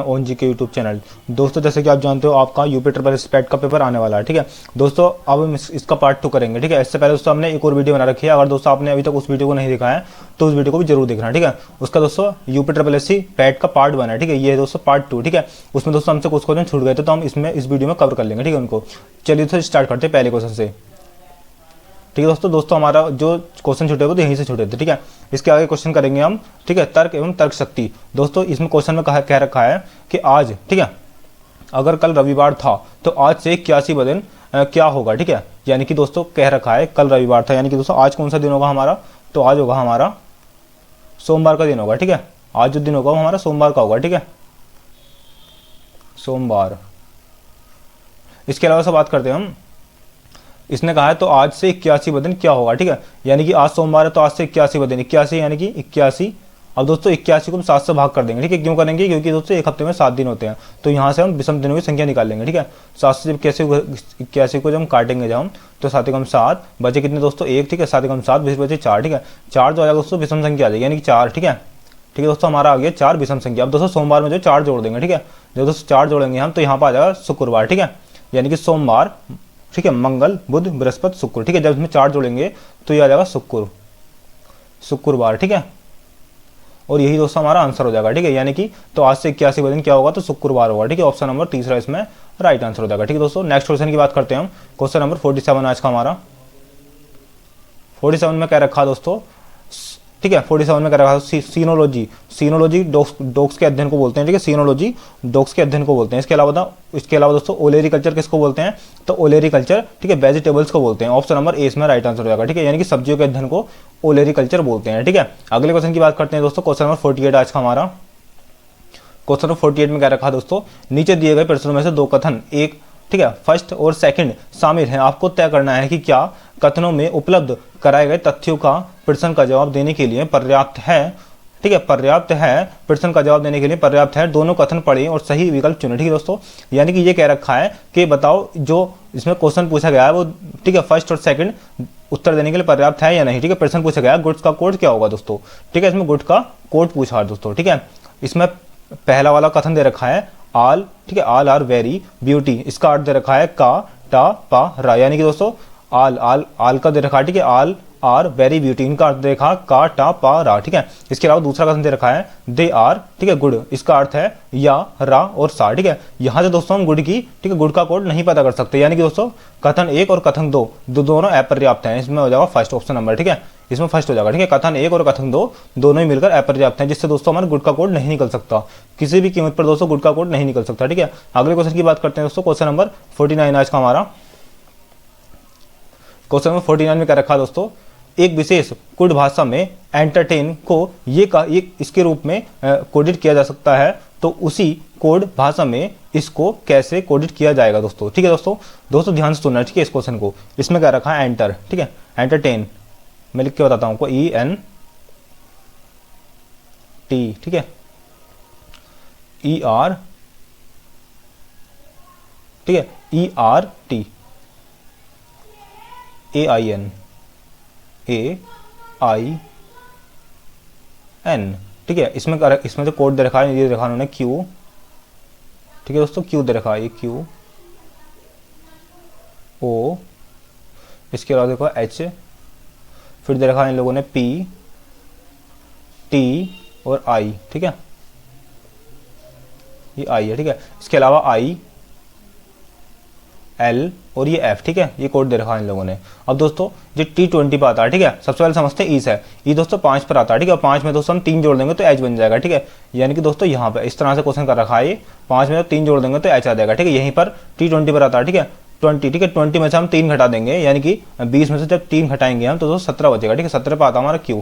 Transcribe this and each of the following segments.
Own जी के YouTube channel. दोस्तों जैसे कि आप जानते हो आपका यूपी ट्रिपल एस पैट का पेपर आने वाला है, ठीक है दोस्तों। अब हम इसका पार्ट 2 करेंगे, ठीक है। इससे पहले दोस्तों हमने एक और वीडियो बना रखी है, अगर दोस्तों आपने अभी तक उस वीडियो को नहीं देखा है तो उस वीडियो को भी जरूर देखना, ठीक है। उसका दोस्तों यूपी ट्रिपल एस पैट का पार्ट 1 है, ठीक है। ये दोस्तों पार्ट 2, ठीक है। उसमें दोस्तों हमसे कुछ क्वेश्चन छूट गए थे तो हम इस वीडियो में कवर कर लेंगे, ठीक है उनको। चलिए दोस्तों स्टार्ट करते हैं पहले क्वेश्चन से, ठीक है दोस्तों हमारा जो क्वेश्चन छूटे हुए तो यहीं से छूटे थे, ठीक है। इसके आगे क्वेश्चन करेंगे हम, ठीक है, तर्क एवं तर्क शक्ति। दोस्तों इसमें क्वेश्चन में कह रखा है कि आज, ठीक है, अगर कल रविवार था तो आज से 81 दिन क्या होगा, ठीक है। यानी कि दोस्तों कह रखा है कल रविवार था, यानी कि दोस्तों आज कौन सा दिन होगा हमारा, तो आज होगा हमारा सोमवार का दिन होगा, ठीक है। आज जो दिन होगा वो हमारा सोमवार का होगा, ठीक है, सोमवार। इसके अलावा से बात करते हैं हम, इसने कहा है तो आज से 81 दिन क्या होगा, ठीक है। यानी कि आज सोमवार है तो आज से 81 दिन, 81 यानी कि 81। अब दोस्तों 81 को हम 7 से भाग कर देंगे, ठीक है। क्यों करेंगे, क्योंकि दोस्तों एक हफ्ते में 7 दिन होते हैं, तो यहाँ से हम विषम दिनों की संख्या निकाल लेंगे, ठीक है। 7 से जब 81 को जब हम काटेंगे जब हम, तो 7 कम 7 बचे कितने दोस्तों 1, ठीक है। 7 कम 7 बचे 4, ठीक है। 4 जो आ जाएगा दोस्तों विषम संख्या आ जाएगी, यानी कि 4, ठीक है। ठीक है दोस्तों हमारा आ गया 4 विषम संख्या। अब दोस्तों सोमवार में जो 4 जोड़ देंगे, ठीक है। जब दोस्तों 4 जोड़ेंगे हम तो यहाँ पर आ जाएगा शुक्रवार, ठीक है। यानी कि सोमवार, ठीक है, मंगल बुध बृहस्पति शुक्र, ठीक है। जब इसमें 4 जोड़ेंगे तो ये आ जाएगा शुक्रवार, ठीक है। और यही दोस्तों हमारा आंसर हो जाएगा, ठीक है। यानी कि तो आज से 81 दिन क्या होगा, तो शुक्रवार होगा, ठीक है। ऑप्शन नंबर तीसरा इसमें राइट आंसर हो जाएगा, ठीक है दोस्तों। नेक्स्ट क्वेश्चन की बात करते हैं हम, क्वेश्चन नंबर 47 आज का हमारा। 47 में क्या रखा दोस्तों, ठीक है। 47 में क्या रखा सीनोलॉजी। सीनोलॉजी डॉग्स के अध्ययन को बोलते हैं, ठीक है। सीनोलॉजी डॉग्स के अध्ययन को बोलते हैं। इसके अलावा दोस्तों ओलेरिकल्चर किसको बोलते हैं, तो ओलेरिकल्चर, ठीक है, वेजिटेबल्स को बोलते हैं। ऑप्शन नंबर ए इसमें राइट आंसर हो जाएगा, ठीक है। यानी कि सब्जियों के अध्ययन को ओलेरिकल्चर बोलते हैं, ठीक है। अगले क्वेश्चन की बात करते हैं दोस्तों, क्वेश्चन नंबर 48 आज का हमारा। क्वेश्चन नंबर 48 में क्या रखा दोस्तों, नीचे दिए गए प्रश्नों में से 2 कथन, एक, ठीक है, फर्स्ट और सेकंड शामिल हैं। आपको तय करना है कि क्या कथनों में उपलब्ध कराए गए तथ्यों का प्रश्न का जवाब देने के लिए पर्याप्त है, ठीक है, पर्याप्त है, प्रश्न का जवाब देने के लिए पर्याप्त है। दोनों कथन पढ़ें और सही विकल्प चुनें, ठीक है दोस्तों। यानी कि ये कह रखा है कि बताओ जो इसमें क्वेश्चन पूछा गया है वो, ठीक है, फर्स्ट और सेकंड उत्तर देने के लिए पर्याप्त है या नहीं, ठीक है। प्रश्न पूछा गया है गुड्स का कोड क्या होगा दोस्तों, ठीक है। इसमें गुड का कोड पूछा है दोस्तों, ठीक है। इसमें पहला वाला कथन दे रखा है आल, ठीक है, आल आर वेरी ब्यूटी। इसका अर्थ दे रखा है का टा पा रा, यानी कि दोस्तों आल का दे रखा है, ठीक है, आल आर वेरी ब्यूटी। इनका अर्थ देखा का टा पा रा, ठीक है। इसके अलावा दूसरा कथन दे रखा है दे आर, ठीक है, गुड। इसका अर्थ है या रा और सा, ठीक है। यहां से दोस्तों हम गुड की, ठीक है, गुड का कोड नहीं पता कर सकते, यानी कि दोस्तों कथन 1 और कथन 2 दोनों अपर्याप्त हैं। इसमें हो जाएगा फर्स्ट ऑप्शन नंबर, ठीक है, इसमें फर्स्ट हो जाएगा, ठीक है। कथन 1 और कथन 2 दोनों ही मिलकर अपर्याप्त हैं, जिससे दोस्तों हमारे गुड का कोड नहीं निकल सकता, किसी भी कीमत पर दोस्तों गुड का कोड नहीं निकल सकता, ठीक है। अगले क्वेश्चन की बात करते हैं दोस्तों, क्वेश्चन नंबर 49 आज का हमारा। क्वेश्चन नंबर 49 में क्या रखा दोस्तों, एक विशेष कोड भाषा में एंटरटेन को ये इसके रूप में कोडित किया जा सकता है, तो उसी कोड भाषा में इसको कैसे कोडित किया जाएगा दोस्तों, ठीक है दोस्तों ध्यान से सुनना, ठीक है, इस क्वेश्चन को। इसमें क्या रखा है एंटर, ठीक है, एंटरटेन, मैं लिख के बताता हूं आपको, ENT, ठीक है, ER, ठीक है, ERT AIN AIN, ठीक है। इसमें जो कोड दे रखा है ये देखा उन्होंने Q, ठीक है दोस्तों, Q दे रखा है, ये Q O, इसके अलावा देखो H, फिर दे रखा है इन लोगों ने P T और I, ठीक है, ये I है, ठीक है। इसके अलावा I L और ये F, ठीक है, ये कोड दे रखा है इन लोगों ने। अब दोस्तों जो T20 पर आता है, ठीक है, सबसे पहले समझते हैं ई से। ई दोस्तों 5 पर आता है, ठीक है। 5 में दोस्तों हम 3 जोड़ देंगे तो H बन जाएगा, ठीक है। यानी कि दोस्तों यहाँ पे इस तरह से क्वेश्चन कर रखा है, ये 5 में 3 जोड़ देंगे तो H आ जाएगा, ठीक है। यहीं पर T20 पर आता है, ठीक है, 20, ठीक है। 20 में से हम 3 घटा देंगे, यानी कि 20 में से जब 3 घटाएंगे हम तो दोस्तों 17 बचेगा, ठीक है। 17 पर आता हमारा Q,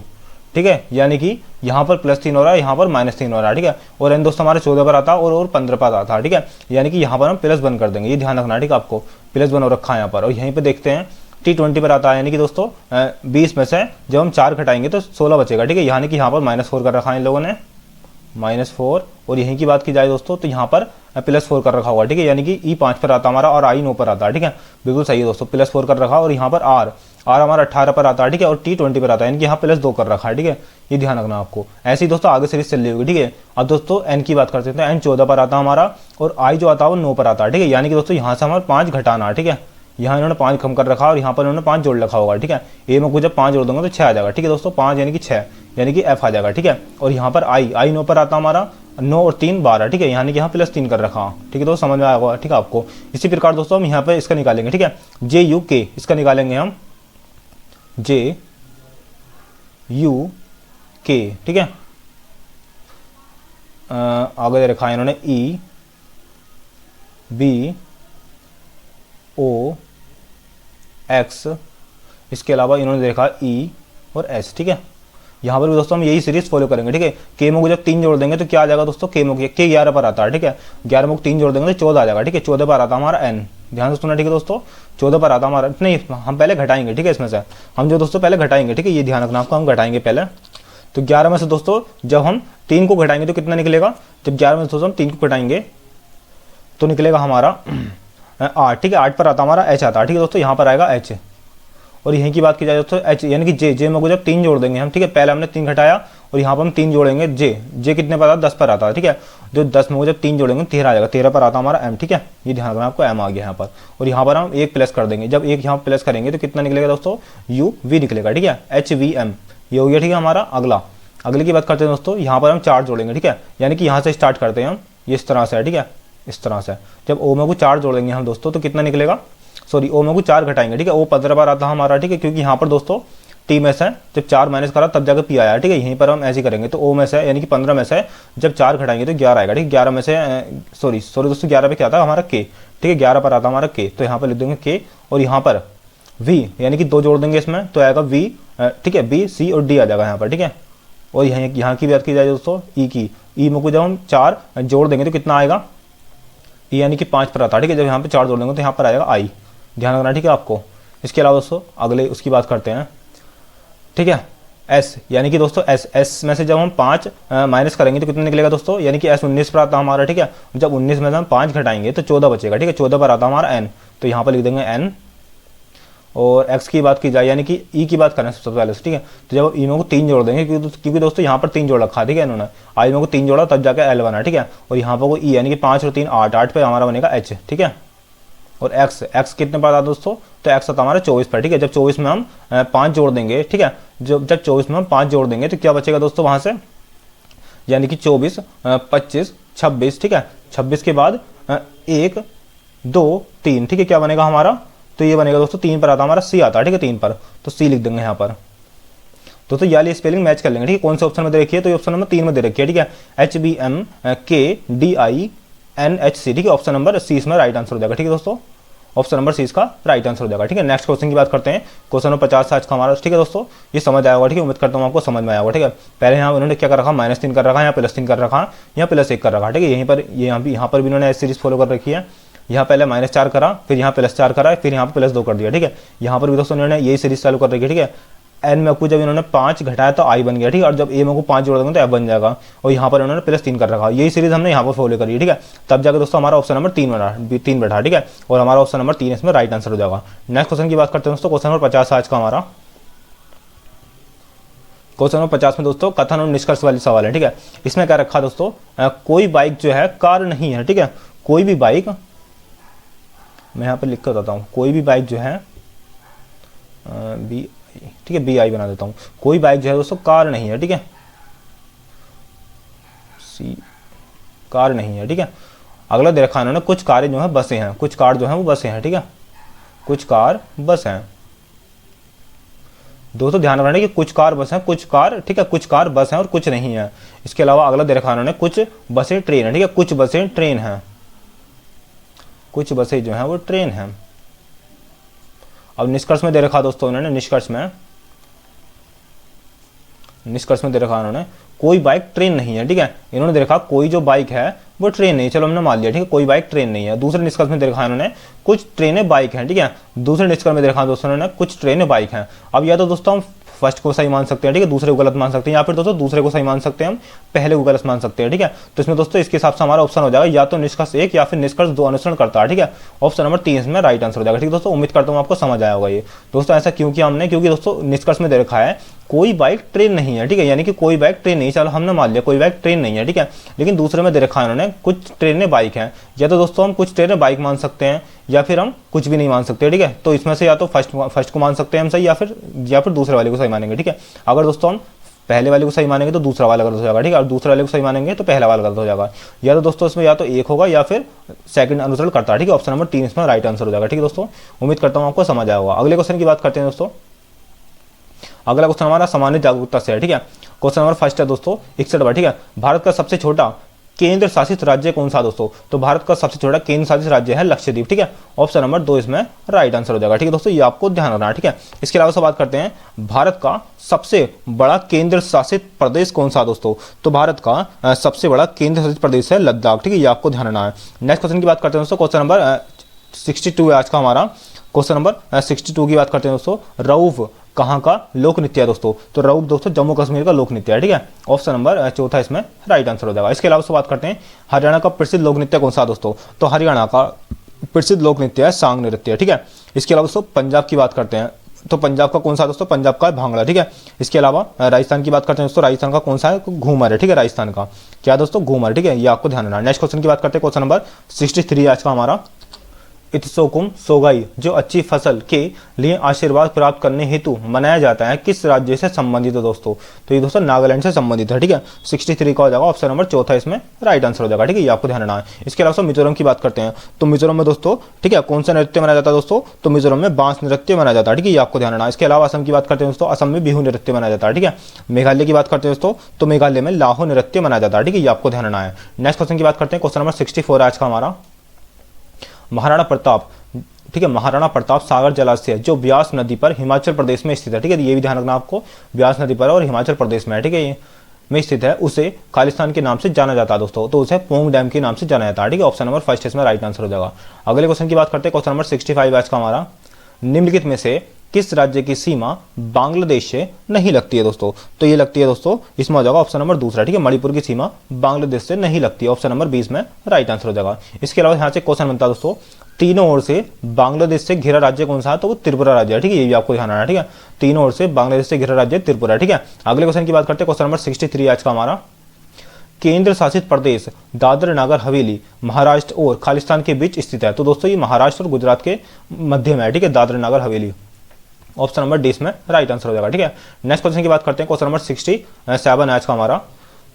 ठीक है। यानी कि यहाँ पर +3 हो रहा है, यहाँ पर -3 हो रहा है, ठीक है। और एन दोस्तों हमारे 14 पर आता है और 15 पर आता है, ठीक है। यानी कि यहाँ पर हम +1 कर देंगे, ये ध्यान रखना, ठीक है, आपको +1 हो रखा है यहाँ पर। और यहीं पे देखते हैं T20 पर आता है, यानी कि दोस्तों 20 में से जब हम 4 घटाएंगे तो 16 बचेगा, ठीक है। यानी कि यहाँ पर -4 कर रखा है इन लोगों ने, -4। और यहीं की बात की जाए दोस्तों तो यहाँ पर +4 कर रखा हुआ, ठीक है। यानी कि E 5 पर आता हमारा और I 9 पर आता है, ठीक है, बिल्कुल सही है दोस्तों, +4 कर रखा। और यहाँ पर आर हमारा 18 पर आता है, ठीक है, और टी 20 पर आता है, इनके यहाँ +2 कर रखा है, ठीक है, ये ध्यान रखना आपको। ऐसे ही दोस्तों आगे सीरीज चल रही होगी, ठीक है। अब दोस्तों एन की बात करते हैं, तो एन 14 पर आता है हमारा, और आई जो आता है वो 9 पर आता है, ठीक है। यानी कि दोस्तों यहाँ से हमारा 5 घटाना है, ठीक है, यहाँ इन्होंने 5 कम कर रखा है और यहाँ पर इन्होंने 5 जोड़ रखा होगा, ठीक है। ए में कुछ जब 5 जोड़ दूंगा तो 6 आ जाएगा, ठीक है दोस्तों, 5 यानी कि 6, यानी कि एफ आ जाएगा, ठीक है। और यहाँ पर आई 9 पर आता हमारा, 9 और 3 12, ठीक है, यानी कि यहाँ +3 कर रखा, ठीक है दोस्तों, समझ में आएगा, ठीक है आपको। इसी प्रकार दोस्तों हम यहाँ पर इसका निकालेंगे, ठीक है, जे यू के, इसका निकालेंगे हम जे यू के, ठीक है। आगे दे रखा है इन्होंने ई बी ओ एक्स, इसके अलावा इन्होंने देखा ई और एस, ठीक है। यहाँ पर भी दोस्तों हम यही सीरीज फॉलो करेंगे, ठीक है। के में को जब 3 जोड़ देंगे तो क्या आ जाएगा दोस्तों, के में के 11 पर आता है, ठीक है, 11 में को 3 जोड़ देंगे तो 14 आ जाएगा, ठीक है। 14 पर आता हमारा एन, ध्यान से सुनना, ठीक है दोस्तों, 14 पर आता हमारा, नहीं हम पहले घटाएंगे, ठीक है, इसमें से हम जो दोस्तों पहले घटाएंगे, ठीक है, ये ध्यान रखना आपको, हम घटाएंगे पहले। तो 11 में से दोस्तों जब हम 3 को घटाएंगे तो कितना निकलेगा, जब 11 में से दोस्तों हम 3 को घटाएंगे तो निकलेगा हमारा 8, ठीक है। 8 पर आता हमारा एच आता है, ठीक है दोस्तों, यहाँ पर आएगा एच। और यहीं की बात की जाए दोस्तों एच यानी कि जे में को जब 3 जोड़ देंगे हम, ठीक है, पहले हमने 3 घटाया और यहाँ पर हम 3 जोड़ेंगे, जे कितने पर आता है, 10 पर आता है, ठीक है। जो 10 में को जब 3 जोड़ेंगे 13 आ जाएगा, 13 पर आता हमारा एम, ठीक है, ये ध्यान रखना आपको, एम आ गया यहाँ पर। और यहाँ पर हम 1 प्लस कर देंगे, जब 1 यहाँ प्लस करेंगे तो कितना निकलेगा दोस्तों, यू वी निकलेगा, ठीक है, एच वी एम, ये हो गया, ठीक है। हमारा अगले की बात करते हैं दोस्तों, यहाँ पर हम 4 जोड़ेंगे, ठीक है, यानी कि यहाँ से स्टार्ट करते हैं हम, ये इस तरह से है, ठीक है, इस तरह से। जब ओ में को 4 जोड़ेंगे हम दोस्तों तो कितना निकलेगा, सॉरी ओ में को 4 घटाएंगे, ठीक है, ओ 15 बार आता हमारा, ठीक है, क्योंकि यहाँ पर दोस्तों टी में से जब 4 माइनस करा तब जाकर पी आया, ठीक है। यहीं पर हम ऐसे करेंगे तो ओ में से यानी कि 15 में से जब 4 घटाएंगे तो 11 आएगा, ठीक है। 11 में से सॉरी दोस्तों 11 पे क्या आता है हमारा के, ठीक है, 11 पर आता हमारा के, तो यहाँ पर लिख देंगे के, और यहाँ पर वी यानी कि 2 जोड़ देंगे इसमें तो आएगा वी, ठीक है, बी सी और डी आ जाएगा यहाँ पर, ठीक है। और यहाँ की बात की जाए दोस्तों ई की, ई में को जब हम 4 जोड़ देंगे तो कितना आएगा, ई यानी कि 5 पर आता है, ठीक है। जब यहाँ पे 4 जोड़ देंगे तो यहाँ पर आएगा आई, ध्यान रखना, ठीक है आपको। इसके अलावा दोस्तों अगले उसकी बात करते हैं, ठीक है, एस यानी कि दोस्तों एस में से जब हम 5 माइनस करेंगे तो कितना निकलेगा दोस्तों, यानी कि एस 19 पर आता हमारा, ठीक है। जब 19 में से हम 5 घटाएंगे तो 14 बचेगा, ठीक है, 14 पर आता हमारा एन, तो यहाँ पर लिख देंगे एन। और एक्स की बात की जाए यानी कि ई की बात करें सबसे पहले, ठीक है, तो जब ई में को 3 जोड़ देंगे क्योंकि दोस्तों यहाँ पर 3 जोड़ रखा, ठीक है, इन्होंने आई में को 3 जोड़ा तब जाकर एल बना, ठीक है। और यहाँ पर को ई यानी कि 5 और 3 8, 8 पे हमारा बनेगा एच, ठीक है। और एक्स कितने पर आता दोस्तों, तो एक्स आता हमारा 24 पर, ठीक है। जब 24 में हम 5 जोड़ देंगे, ठीक है, जब 24 में हम 5 जोड़ देंगे तो क्या बचेगा दोस्तों वहां से, यानी कि 24 25 26, ठीक है, 26 के बाद 1 2 3, ठीक है, क्या बनेगा हमारा, तो ये बनेगा दोस्तों 3 पर आता हमारा सी आता है, ठीक है, 3 पर, तो सी लिख देंगे यहाँ पर दोस्तों। याली स्पेलिंग मैच कर लेंगे, ठीक है। कौन से ऑप्शन में दे रखी है, तो ये ऑप्शन नंबर 3 में दे रखी है, ठीक है, HBMKDINHC, ठीक है, ऑप्शन नंबर सी इसमें राइट आंसर हो जाएगा, ठीक है दोस्तों, ऑप्शन नंबर सी इसका राइट आंसर हो जाएगा, ठीक है। नेक्स्ट क्वेश्चन की बात करते हैं, क्वेश्चन नंबर 50 आज का हमारा, ठीक है दोस्तों, ये समझ आया होगा, ठीक है, उम्मीद करता हूँ आपको समझ में आया होगा, ठीक है। पहले यहाँ उन्होंने क्या कर रखा, -3 कर रखा, यहाँ +3 कर रखा, यहाँ +1 कर रखा, ठीक है। यहीं पर यहाँ पर भी इन्होंने ऐसी सीरीज फॉलो कर रखी है, यहाँ पहले -4 करा, फिर यहाँ +4 करा, फिर यहाँ पर +2 कर दिया, ठीक है। यहाँ पर भी दोस्तों इन्होंने यही सीरीज चालू कर रखी है, ठीक है। एन में को जब इन्होंने 5 घटाया तो आई बन गया, ठीक है, और जब ए में को 5 जोड़ देंगे तो एफ बन जाएगा, और यहाँ पर इन्होंने +3 कर रखा, यही सीरीज हमने यहाँ पर फॉलो करी है, ठीक है। तब जाकर दोस्तों हमारा ऑप्शन नंबर 3 बैठा, ठीक है, और हमारा ऑप्शन नंबर 3 इसमें राइट आंसर हो जाएगा। नेक्स्ट क्वेश्चन की बात करते हैं दोस्तों, क्वेश्चन नंबर 50 आज का हमारा, क्वेश्चन नंबर 50 में दोस्तों कथन और निष्कर्ष वाली सवाल है, ठीक है। इसमें क्या रखा दोस्तों, कोई बाइक जो है कार नहीं है, ठीक है, कोई भी बाइक, मैं यहाँ पर लिख कर बताता हूँ, कोई भी बाइक जो है बी, ठीक है, BI बना देता हूँ, कोई बाइक जो है दोस्तों कार नहीं है, ठीक है, सी कार नहीं है, ठीक है। अगला दे रखा इन्होंने कुछ कारें जो है बसें हैं, कुछ कार जो है वो बसें हैं, ठीक है, कुछ कार बस हैं दोस्तों, ध्यान रखना कि कुछ कार बस हैं, कुछ कार, ठीक है, कुछ कार बस हैं और कुछ नहीं है। इसके अलावा अगला दे रखा इन्होंने कुछ बसें ट्रेन है, ठीक है, कुछ बसें ट्रेन हैं, कुछ बसें जो हैं वो ट्रेन हैं। अब निष्कर्ष में दे रखा दोस्तों इन्होंने, निष्कर्ष में दे रखा इन्होंने कोई बाइक ट्रेन नहीं है, ठीक है। इन्होंने दे रखा कोई जो बाइक है वो ट्रेन नहीं, चलो हमने मान लिया, ठीक है, कोई बाइक ट्रेन नहीं है। दूसरे निष्कर्ष में दे रखा इन्होंने कुछ ट्रेनें बाइक हैं, ठीक है, दूसरे निष्कर्ष में दे रखा दोस्तों इन्होंने कुछ ट्रेनें बाइक हैं। अब या तो दोस्तों हम फर्स्ट को सही मान सकते हैं, ठीक है, दूसरे को गलत मान सकते हैं, या फिर दोस्तों दूसरे को सही मान सकते हैं हम, पहले को गलत मान सकते हैं, ठीक है। तो इसमें दोस्तों इसके हिसाब से हमारा ऑप्शन हो जाएगा या तो निष्कर्ष 1 या फिर निष्कर्ष 2 अनुसरण करता है, ठीक है। ऑप्शन नंबर 3 इसमें राइट आंसर हो जाएगा, ठीक है दोस्तों। उम्मीद करता हूँ आपको समझ आया होगा ये दोस्तों। ऐसा क्यों किया हमने, क्योंकि दोस्तों निष्कर्ष में दे रखा है कोई बाइक ट्रेन नहीं है, ठीक है, यानी कि कोई बाइक ट्रेन नहीं, चलो हमने मान लिया कोई बाइक ट्रेन नहीं है, ठीक है, लेकिन दूसरे में दे रखा है उन्होंने कुछ ट्रेनें बाइक हैं, या तो दोस्तों हम कुछ ट्रेनें बाइक मान सकते हैं या फिर हम कुछ भी नहीं मान सकते, ठीक है। तो इसमें से या तो फर्स्ट को मान सकते हैं हम सही, या फिर दूसरे वाले को सही मानेंगे, ठीक है। अगर दोस्तों हम पहले वाले को सही मानेंगे तो दूसरा वाला गलत हो जाएगा, ठीक है, और दूसरे वाले को सही मानेंगे तो पहला वाला गलत हो जाएगा। या तो दोस्तों इसमें या तो 1 होगा या फिर सेकंड अनुसरण करता है, ठीक है। ऑप्शन नंबर 3 इसमें राइट आंसर हो जाएगा, ठीक है दोस्तों। उम्मीद करता हूँ आपको समझ आया होगा। अगले क्वेश्चन की बात करते हैं दोस्तों। अगला क्वेश्चन हमारा सामान्य जागरूकता से है, ठीक है। क्वेश्चन नंबर फर्स्ट है दोस्तों 61, ठीक है। भारत का सबसे छोटा केंद्र शासित राज्य कौन सा दोस्तों? तो भारत का सबसे छोटा केंद्र शासित राज्य है लक्षद्वीप, ठीक है। ऑप्शन नंबर 2 इसमें राइट आंसर हो जाएगा, ठीक है दोस्तों, ये आपको ध्यान रखना है, ठीक है। इसके अलावा से बात करते हैं भारत का सबसे बड़ा केंद्र शासित प्रदेश कौन सा दोस्तों? तो भारत का सबसे बड़ा केंद्र शासित प्रदेश है लद्दाख, ठीक है, ये आपको ध्यान रखना है। नेक्स्ट क्वेश्चन की बात करते हैं दोस्तों। क्वेश्चन नंबर 62 है आज का हमारा। क्वेश्चन नंबर 62 की बात करते हैं दोस्तों। रऊफ कहाँ का लोक नृत्य है दोस्तों? तो रऊफ दोस्तों जम्मू कश्मीर का लोक नृत्य है, ठीक है। ऑप्शन नंबर 4 इसमें राइट आंसर हो जाएगा। इसके अलावा से बात करते हैं हरियाणा का प्रसिद्ध लोक नृत्य कौन सा दोस्तों? तो हरियाणा का प्रसिद्ध लोक नृत्य है सांग नृत्य, ठीक है। इसके अलावा दोस्तों पंजाब की बात करते हैं, तो पंजाब का कौन सा दोस्तों? पंजाब का भांगड़ा, ठीक है। इसके अलावा राजस्थान की बात करते हैं दोस्तों। राजस्थान का कौन सा है? घूमर है, ठीक है, राजस्थान का क्या दोस्तों? घूमर, ठीक है, ये आपको ध्यान रखना है। नेक्स्ट क्वेश्चन की बात करते हैं। क्वेश्चन नंबर 63 आज का हमारा। इत्सोकुम सोगाई जो अच्छी फसल के लिए आशीर्वाद प्राप्त करने हेतु मनाया जाता है किस राज्य से संबंधित है दोस्तों? तो ये दोस्तों नागालैंड से संबंधित है, ठीक है। 63 का हो जाएगा ऑप्शन नंबर 4 इसमें राइट आंसर हो जाएगा, ठीक है, ये आपको ध्यान रखना है। इसके अलावा मिजोरम की बात करते हैं। तो मिजोरम में दोस्तों, ठीक है, कौन सा नृत्य मनाया जाता है दोस्तों? तो मिजोरम में बांस नृत्य मनाया जाता है, ठीक है, ये आपको ध्यान रखना है। इसके अलावा असम की बात करते हैं दोस्तों। असम में बिहू नृत्य मनाया जाता है, ठीक है। मेघालय की बात करते हैं दोस्तों। तो मेघालय में लाहो नृत्य मनाया जाता है, ठीक है, ये आपको ध्यान रखना है। नेक्स्ट क्वेश्चन की बात करते हैं। क्वेश्चन नंबर 64 आज का हमारा। महाराणा प्रताप, ठीक है, महाराणा प्रताप सागर जलाशय जो ब्यास नदी पर हिमाचल प्रदेश में स्थित है, ठीक है, ये भी ध्यान रखना आपको, ब्यास नदी पर और हिमाचल प्रदेश में है, ठीक है, ये में स्थित है, उसे खालिस्तान के नाम से जाना जाता है दोस्तों। तो उसे पोंग डैम के नाम से जाना जाता है, ठीक है। ऑप्शन नंबर 1 इसमें राइट आंसर हो जाएगा। अगले क्वेश्चन की बात करते हैं। क्वेश्चन नंबर 65 आज का हमारा। निम्नलिखित में से किस राज्य की सीमा बांग्लादेश से नहीं लगती है दोस्तों? तो ये लगती है दोस्तों, इसमें हो जाएगा ऑप्शन नंबर 2, ठीक है, मणिपुर की सीमा बांग्लादेश से नहीं लगती है। ऑप्शन नंबर 20 में राइट आंसर हो जाएगा। इसके अलावा यहाँ से क्वेश्चन बनता है दोस्तों, तीनों ओर से बांग्लादेश से घिरा राज्य कौन सा है? तो वो त्रिपुरा राज्य है, ठीक है, ये भी आपको ध्यान रखना है, ठीक है। तीनों ओर से बांग्लादेश से घिरा राज्य त्रिपुरा, ठीक है। अगले क्वेश्चन की बात करते हैं। क्वेश्चन नंबर 63 आज का हमारा। केंद्र शासित प्रदेश दादर नगर हवेली महाराष्ट्र और खालिस्तान के बीच स्थित है। तो दोस्तों ये महाराष्ट्र और गुजरात के मध्य में है, ठीक है, दादर नगर हवेली। ऑप्शन नंबर 20 में राइट आंसर हो जाएगा, ठीक है। नेक्स्ट क्वेश्चन की बात करते हैं। क्वेश्चन नंबर 67 आज का हमारा।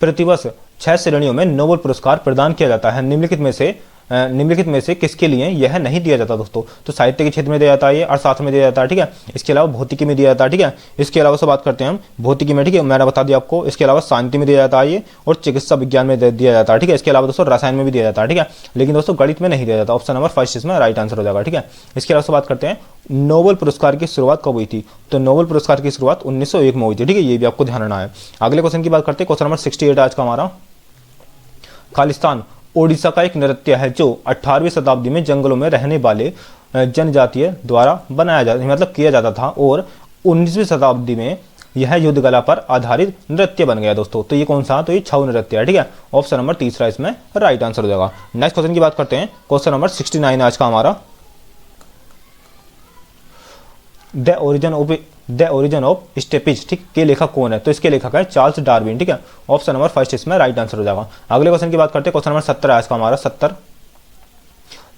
प्रतिवर्ष 6 श्रेणियों में नोबेल पुरस्कार प्रदान किया जाता है। निम्नलिखित में से किसके लिए यह नहीं दिया जाता दोस्तों? तो साहित्य के क्षेत्र में दिया जाता है, ये अर्थशास्त्र में दिया जाता है, ठीक है। इसके अलावा भौतिकी में दिया जाता है, ठीक है। इसके अलावा से बात करते हैं हम भौतिकी में, ठीक है, मैंने बता दिया आपको। इसके अलावा शांति में दिया जाता है ये, और चिकित्सा विज्ञान में दिया जाता है, ठीक है। इसके अलावा दोस्तों रसायन में भी दिया जाता है, ठीक है, लेकिन दोस्तों गणित में नहीं दिया जाता। ऑप्शन नंबर 1 इसमें राइट आंसर हो जाएगा, ठीक है। इसके अलावा से बात करते हैं नोबेल पुरस्कार की शुरुआत कब हुई थी? तो नोबेल पुरस्कार की शुरुआत 1901 में हुई थी, ठीक है, ये भी आपको ध्यान रखना है। अगले क्वेश्चन की बात करते हैं। क्वेश्चन नंबर 68 आज का हमारा। खालिस्तान ओडिशा का एक नृत्य है जो 18वीं शताब्दी में जंगलों में रहने वाले जनजातीय द्वारा बनाया जाता, मतलब किया जाता था, और 19वीं शताब्दी में यह युद्ध कला पर आधारित नृत्य बन गया दोस्तों। तो ये कौन सा? तो ये छऊ नृत्य है, ठीक है। ऑप्शन नंबर 3 इसमें राइट आंसर हो जाएगा। नेक्स्ट क्वेश्चन की बात करते हैं। क्वेश्चन नंबर 69 आज का हमारा। द ओरिजिन ऑफ स्टेपिज, ठीक, के लेखक कौन है? तो इसके लेखक है चार्ल्स डार्विन, ठीक है। ऑप्शन नंबर 1 इसमें राइट आंसर हो जाएगा। अगले क्वेश्चन की बात करते हैं। क्वेश्चन नंबर 70 आज का हमारा। 70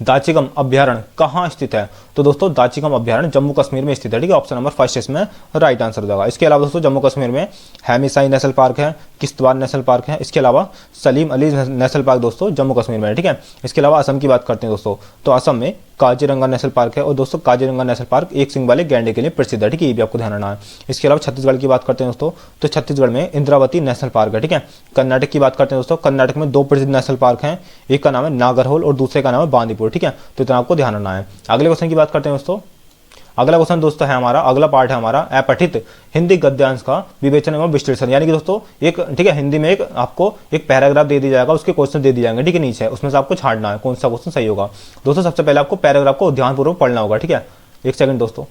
दाचिगम अभ्यारण्य कहाँ स्थित है? तो दोस्तों दाचिगम अभ्यारण्य जम्मू कश्मीर में स्थित है, ठीक है। ऑप्शन नंबर 1 इसमें राइट आंसर हो जाएगा। इसके अलावा दोस्तों जम्मू कश्मीर में हैमिसाई नेशनल पार्क है, किश्तवाड़ नेशनल पार्क है। इसके अलावा सलीम अली नेशनल पार्क दोस्तों जम्मू कश्मीर में है, ठीक है। इसके अलावा असम की बात करते हैं दोस्तों, तो असम में काजीरंगा नेशनल पार्क है, और दोस्तों काजीरंगा नेशनल पार्क एक सिंग वाले गैंडे के लिए प्रसिद्ध है, ठीक है, ये भी आपको ध्यान रखना है। इसके अलावा छत्तीसगढ़ की बात करते हैं दोस्तों, तो छत्तीसगढ़ में इंद्रावती नेशनल पार्क है, ठीक है। कर्नाटक की बात करते हैं दोस्तों, कर्नाटक में 2 प्रसिद्ध नेशनल पार्क हैं, एक का नाम है नागरहोल और दूसरे का नाम है बांदीपुर, ठीक है। तो इतना आपको ध्यान रखना है। अगले क्वेश्चन की बात करते हैं दोस्तों। अगला क्वेश्चन दोस्तों है हमारा, अगला पार्ट है हमारा अपठित हिंदी गद्यांश का विवेचन एवं विश्लेषण, यानी कि दोस्तों एक, ठीक है, हिंदी में एक आपको एक पैराग्राफ दे दिया जाएगा, उसके क्वेश्चन दे दिए जाएंगे, ठीक है, नीचे उसमें से आपको छांटना है कौन सा क्वेश्चन सही होगा। दोस्तों सबसे पहले आपको पैराग्राफ को ध्यानपूर्वक पढ़ना होगा, ठीक है। एक सेकंड दोस्तों,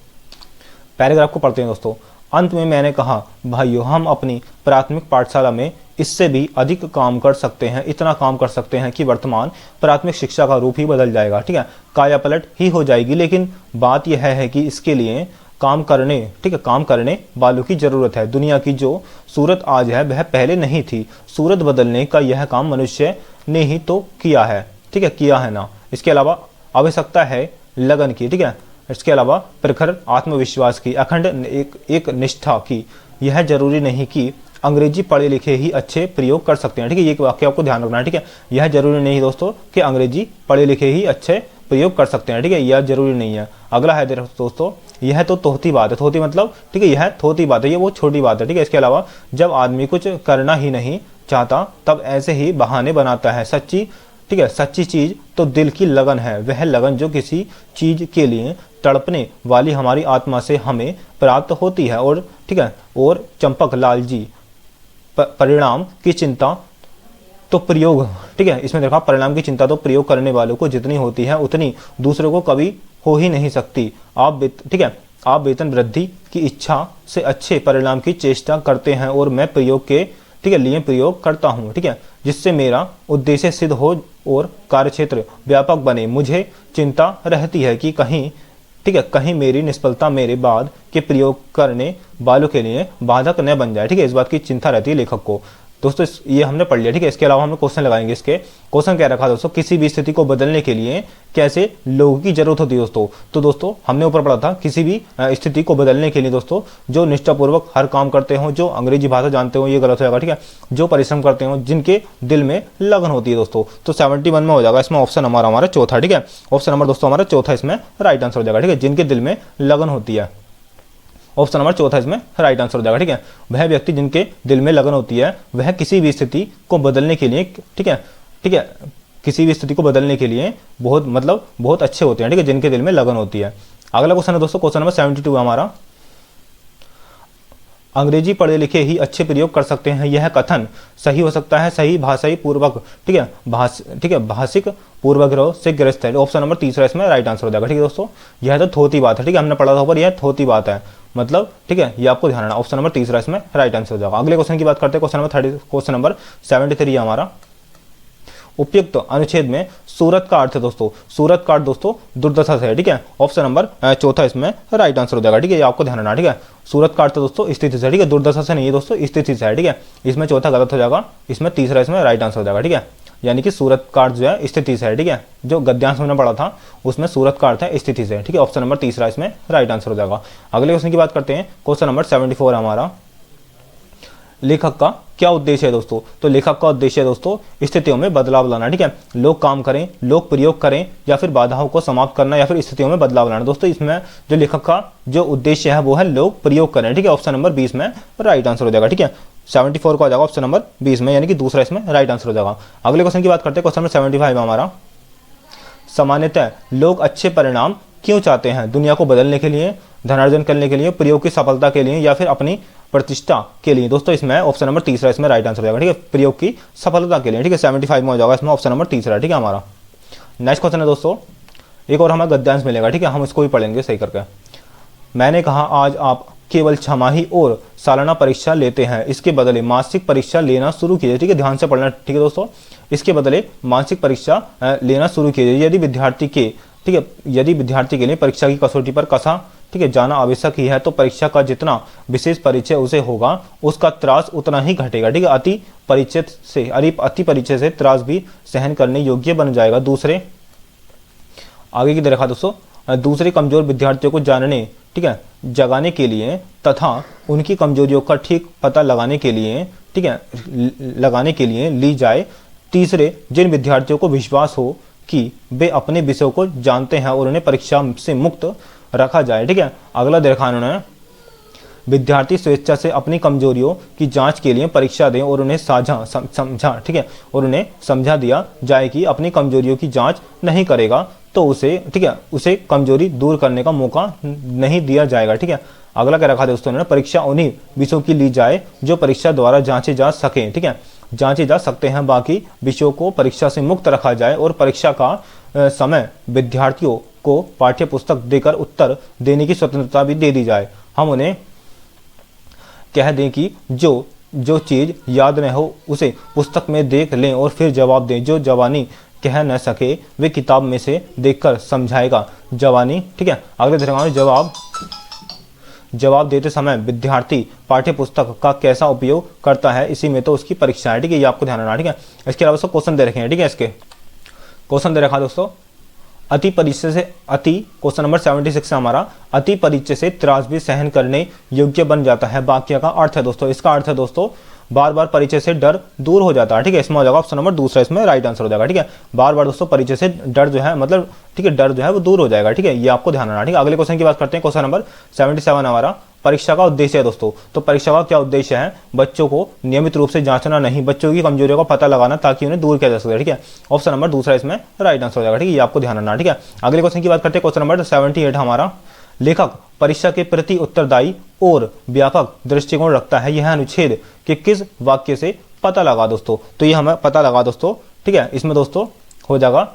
पैराग्राफ को पढ़ते हैं दोस्तों। अंत में मैंने कहा, भाइयों, हम अपनी प्राथमिक पाठशाला में इससे भी अधिक काम कर सकते हैं, इतना काम कर सकते हैं कि वर्तमान प्राथमिक शिक्षा का रूप ही बदल जाएगा। ठीक है, काया पलट ही हो जाएगी। लेकिन बात यह है कि इसके लिए काम करने, ठीक है, काम करने वालों की जरूरत है। दुनिया की जो सूरत आज है वह पहले नहीं थी। सूरत बदलने का यह काम मनुष्य ने ही तो किया है। ठीक है, किया है ना। इसके अलावा आवश्यकता है लगन की। ठीक है, इसके अलावा प्रखर आत्मविश्वास की, अखंड एक निष्ठा की। यह जरूरी नहीं कि अंग्रेजी पढ़े लिखे ही अच्छे प्रयोग कर सकते हैं। ठीक है, ये वाक्य आपको ध्यान रखना है। ठीक है, यह जरूरी नहीं दोस्तों कि अंग्रेजी पढ़े लिखे ही अच्छे प्रयोग कर सकते हैं। ठीक है, यह जरूरी नहीं है। अगला है दोस्तों, यह तो थोथी बात है। थोथी मतलब, ठीक है, यह थोथी बात है, ये वो छोटी बात है। ठीक है, इसके अलावा जब आदमी कुछ करना ही नहीं चाहता तब ऐसे ही बहाने बनाता है। सच्ची, ठीक है, सच्ची चीज तो दिल की लगन है। वह लगन जो किसी चीज के लिए तड़पने वाली हमारी आत्मा से हमें प्राप्त होती है। और ठीक है, और चंपक लाल जी, परिणाम की चिंता तो प्रयोग, ठीक है, इसमें देखा, परिणाम की चिंता तो प्रयोग करने वालों को जितनी होती है उतनी दूसरों को कभी हो ही नहीं सकती। ठीक है, आप वेतन वृद्धि की इच्छा से अच्छे परिणाम की चेष्टा करते हैं और मैं प्रयोग के, ठीक है, लिए प्रयोग करता हूं। ठीक है, जिससे मेरा उद्देश्य सिद्ध हो और कार्यक्षेत्र व्यापक बने। मुझे चिंता रहती है कि कहीं, ठीक है, कहीं मेरी निष्फलता मेरे बाद के प्रयोग करने वालों के लिए बाधक न बन जाए। ठीक है, इस बात की चिंता रहती है लेखक को। दोस्तों ये हमने पढ़ लिया। ठीक है, इसके अलावा हमने क्वेश्चन लगाएंगे। इसके क्वेश्चन क्या रखा दोस्तों, किसी भी स्थिति को बदलने के लिए कैसे लोगों की जरूरत होती है दोस्तों। तो दोस्तों हमने ऊपर पढ़ा था, किसी भी स्थिति को बदलने के लिए दोस्तों जो निष्ठापूर्वक हर काम करते हो, जो अंग्रेजी भाषा जानते हो, ये गलत हो जाएगा। ठीक है, जो परिश्रम करते हो, जिनके दिल में लगन होती है दोस्तों। तो 71 में हो जाएगा इसमें ऑप्शन हमारा चौथा। ठीक है, ऑप्शन नंबर दोस्तों हमारा चौथा इसमें राइट आंसर हो जाएगा। ठीक है, जिनके दिल में लगन होती है, ऑप्शन नंबर चौथा इसमें राइट आंसर हो जाएगा। ठीक है, वह व्यक्ति जिनके दिल में लगन होती है वह किसी भी स्थिति को बदलने के लिए, ठीक है, किसी भी स्थिति को बदलने के लिए बहुत अच्छे होते हैं। ठीक है, जिनके दिल में लगन होती है। अगला क्वेश्चन है दोस्तों, क्वेश्चन नंबर 72 हमारा, अंग्रेजी पढ़े लिखे ही अच्छे प्रयोग कर सकते हैं, यह कथन सही हो सकता है? सही भाषाई पूर्वक, ठीक है, भाषिक पूर्वग्रह से ग्रस्त है। ऑप्शन नंबर तीसरा इसमें राइट आंसर हो जाएगा। ठीक है दोस्तों, यह तो थोती बात है। ठीक है, हमने पढ़ा था ऊपर, यह थोती बात है, मतलब ठीक है, ये आपको ध्यान रखना। ऑप्शन नंबर तीसरा इसमें राइट आंसर हो जाएगा। अगले क्वेश्चन की बात करते हैं, क्वेश्चन नंबर 73 है हमारा। उपयुक्त अनुच्छेद में सूरत का अर्थ है दोस्तों, सूरत का अर्थ दोस्तों दुर्दशा से है। ठीक है, ऑप्शन नंबर चौथा इसमें राइट आंसर हो जाएगा। ठीक है, ये आपको ध्यान रखना। ठीक है, सूरत का अर्थ दोस्तों स्थिति से, ठीक है, दुर्दशा से नहीं है दोस्तों, स्थिति से है। ठीक है, इसमें चौथा गलत हो जाएगा, इसमें तीसरा इसमें राइट आंसर हो जाएगा। ठीक है, यानी कि सूरत का अर्थ जो है स्थिति से है। ठीक है, जो गद्यांश हमने पढ़ा था उसमें सूरत का अर्थ है स्थिति से। ठीक है, ऑप्शन नंबर तीसरा इसमें राइट आंसर हो जाएगा। अगले क्वेश्चन की बात करते हैं, क्वेश्चन नंबर 74 है हमारा। लेखक का क्या उद्देश्य है दोस्तों? तो लेखक का उद्देश्य है दोस्तों स्थितियों में बदलाव लाना। ठीक है, लोग काम करें, लोग प्रयोग करें, या फिर बाधाओं को समाप्त करना, या फिर स्थितियों में बदलाव लाना। दोस्तों इसमें जो लेखक का जो उद्देश्य है वो है लोग प्रयोग करें। ठीक है, ऑप्शन नंबर 20 में राइट आंसर हो जाएगा। ठीक है, 74 को आ जाएगा ऑप्शन नंबर 20 में, यानी कि दूसरा इसमें राइट आंसर हो जाएगा। अगले क्वेश्चन की बात करते हैं, क्वेश्चन नंबर 75 में हमारा। सामान्यतः लोग अच्छे परिणाम क्यों चाहते हैं? दुनिया को बदलने के लिए, धनार्जन करने के लिए, प्रयोग की सफलता के लिए, या फिर अपनी प्रतिष्ठा के लिए? दोस्तों इसमें ऑप्शन नंबर तीसरा इसमें राइट आंसर हो जाएगा। ठीक है, प्रयोग की सफलता के लिए। ठीक है, 75 में हो जाएगा इसमें ऑप्शन नंबर तीसरा। ठीक है, हमारा नेक्स्ट क्वेश्चन है दोस्तों, एक और हमें गद्यांश मिलेगा। ठीक है, हम इसको भी पढ़ेंगे सही करके। मैंने कहा आज आप केवल छमाही और सालाना परीक्षा लेते हैं, इसके बदले मासिक परीक्षा लेना शुरू कीजिए। ठीक है, ध्यान से पढ़ना। ठीक है दोस्तों, इसके बदले मासिक परीक्षा लेना शुरू कीजिए। यदि विद्यार्थी के लिए परीक्षा की कसौटी पर कसा, ठीक है, जाना आवश्यक ही है, तो परीक्षा का जितना विशेष परिचय उसे होगा उसका त्रास उतना ही घटेगा। ठीक है, अति परिचय से त्रास भी सहन करने योग्य बन जाएगा। दूसरे आगे की देखा दोस्तों, दूसरे कमजोर विद्यार्थियों को जानने, ठीक है, जगाने के लिए तथा उनकी कमजोरियों का ठीक पता लगाने के लिए, ठीक है, ली जाए। तीसरे, जिन विद्यार्थियों को विश्वास हो कि वे अपने विषयों को जानते हैं और उन्हें परीक्षा से मुक्त रखा जाए। ठीक है, अगला देखा उन्होंने, विद्यार्थी स्वेच्छा से अपनी कमजोरियों की जांच के लिए परीक्षा दें और उन्हें समझा, ठीक है, और उन्हें समझा दिया जाए कि अपनी कमजोरियों की जांच नहीं करेगा तो उसे, ठीक है, उसे कमजोरी दूर करने का मौका नहीं दिया जाएगा। ठीक है, अगला क्या रखा दोस्तों ने, परीक्षा उन्हीं विषयों की ली जाए जो परीक्षा द्वारा जांचे जा सके। ठीक है, जांचे जा सकते हैं, बाकी विषयों को परीक्षा से मुक्त रखा जाए और परीक्षा का समय विद्यार्थियों को पाठ्य पुस्तक देकर उत्तर देने की स्वतंत्रता भी दे दी जाए। हम उन्हें कह दें कि जो जो चीज़ याद न हो उसे पुस्तक में देख लें और फिर जवाब दें। जो जवानी कह न सके वे किताब में से देखकर समझाएगा। जवानी, ठीक है। अगले दिखाओ, जवाब देते समय विद्यार्थी पाठ्य पुस्तक का कैसा उपयोग करता है, इसी में तो उसकी परीक्षा है, ठीक है। ये आपको ध्यान रखना, ठीक है। इसके अलावा दोस्तों क्वेश्चन दे रखे हैं, ठीक है। इसके क्वेश्चन दे रखा है दोस्तों, अति परिचय से अति, क्वेश्चन नंबर 76 है हमारा, अति परिचय से त्रासदी सहन करने योग्य बन जाता है। वाक्य का अर्थ है दोस्तों, इसका अर्थ है दोस्तों बार बार परिचय से डर दूर हो जाता है, ठीक है। इसमें हो जाएगा ऑप्शन नंबर दूसरा, इसमें राइट आंसर हो जाएगा, ठीक है। बार बार दोस्तों परिचय से डर जो है मतलब, ठीक है, डर जो है वो दूर हो जाएगा, ठीक है। ये आपको ध्यान रखना, ठीक है। अगले क्वेश्चन की बात करते हैं। क्वेश्चन नंबर 77 हमारा, परीक्षा का उद्देश्य है दोस्तों। तो परीक्षा का क्या उद्देश्य है? बच्चों को नियमित रूप से जांचना नहीं, बच्चों की कमजोरियों का पता लगाना ताकि उन्हें दूर किया जा सके, ठीक है। ऑप्शन नंबर दूसरा इसमें राइट आंसर हो जाएगा, ठीक है। ये आपको ध्यान रखना, ठीक है। अगले क्वेश्चन की बात करते हैं। क्वेश्चन नंबर 78 हमारा, लेखक परीक्षा के प्रति उत्तरदायी और व्यापक दृष्टिकोण रखता है, यह अनुच्छेद के किस वाक्य से पता लगा दोस्तों। तो ये हमें पता लगा दोस्तों, ठीक है। इसमें दोस्तों हो जाएगा,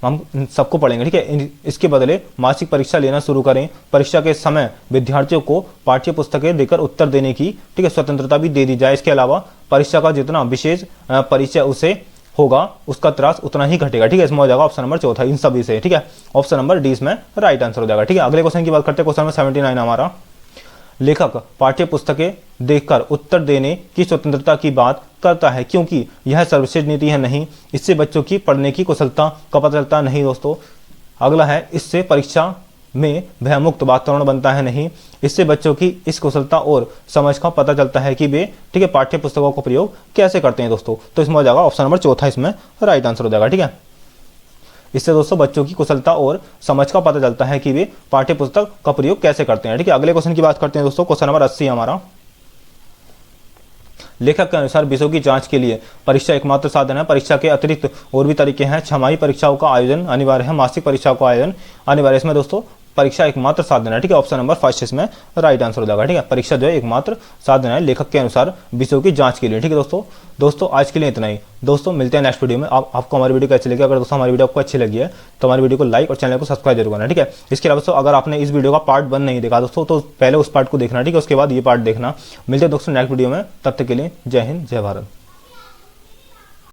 हम सबको पढ़ेंगे, ठीक है। इसके बदले मासिक परीक्षा लेना शुरू करें। परीक्षा के समय विद्यार्थियों को पाठ्य पुस्तकें देकर उत्तर देने की, ठीक है, स्वतंत्रता भी दे दी जाए। इसके अलावा परीक्षा का जितना विशेष परिचय उसे होगा उसका त्रास उतना ही घटेगा, ठीक है। इसमें हो जाएगा ऑप्शन नंबर चौथा इन सभी से, ठीक है। ऑप्शन नंबर डी इसमें राइट आंसर हो जाएगा, ठीक है। अगले क्वेश्चन की बात करते हैं। क्वेश्चन नंबर 79 हमारा, लेखक पाठ्य पुस्तकें देखकर उत्तर देने की स्वतंत्रता की बात करता है क्योंकि यह सर्वश्रेष्ठ नीति है, नहीं इससे बच्चों की पढ़ने की कुशलता का पता चलता नहीं दोस्तों। अगला है, इससे परीक्षा में भयमुक्त वातावरण बनता है, नहीं इससे बच्चों की इस कुशलता और समझ का पता चलता है कि वे, ठीक है, पाठ्य पुस्तकों का प्रयोग कैसे करते हैं दोस्तों। तो इसमें हो जाएगा ऑप्शन नंबर चौथा, इसमें राइट आंसर हो जाएगा, ठीक है। इससे दोस्तों बच्चों की कुशलता और समझ का पता चलता है कि वे पाठ्य पुस्तक का प्रयोग कैसे करते हैं, ठीक है। अगले क्वेश्चन की बात करते हैं दोस्तों। क्वेश्चन नंबर 80 हमारा, लेखक के अनुसार विषयों की जांच के लिए परीक्षा एकमात्र साधन है। परीक्षा के अतिरिक्त और भी तरीके हैं। छमाही परीक्षाओं का आयोजन अनिवार्य है, मासिक परीक्षाओं का आयोजन अनिवार्य है। इसमें दोस्तों परीक्षा एकमात्र साधन है, ठीक है। ऑप्शन नंबर फर्स्ट इसमें राइट आंसर हो जाएगा, ठीक है। परीक्षा जो है एकमात्र साधन है लेखक के अनुसार विषयों की जांच के लिए, ठीक है दोस्तों आज के लिए इतना ही दोस्तों। मिलते हैं नेक्स्ट वीडियो में। आपको हमारी वीडियो कैसी लगी? अगर दोस्तों हमारी वीडियो आपको अच्छी लगी है तो हमारी वीडियो को लाइक और चैनल को सब्सक्राइब जरूर करना, ठीक है। इसके अलावा दोस्तों अगर आपने इस वीडियो का पार्ट 1 नहीं देखा दोस्तों तो पहले उस पार्ट को देखना, ठीक है, उसके बाद ये पार्ट देखना। मिलते हैं दोस्तों नेक्स्ट वीडियो में, तब तक के लिए जय हिंद जय भारत।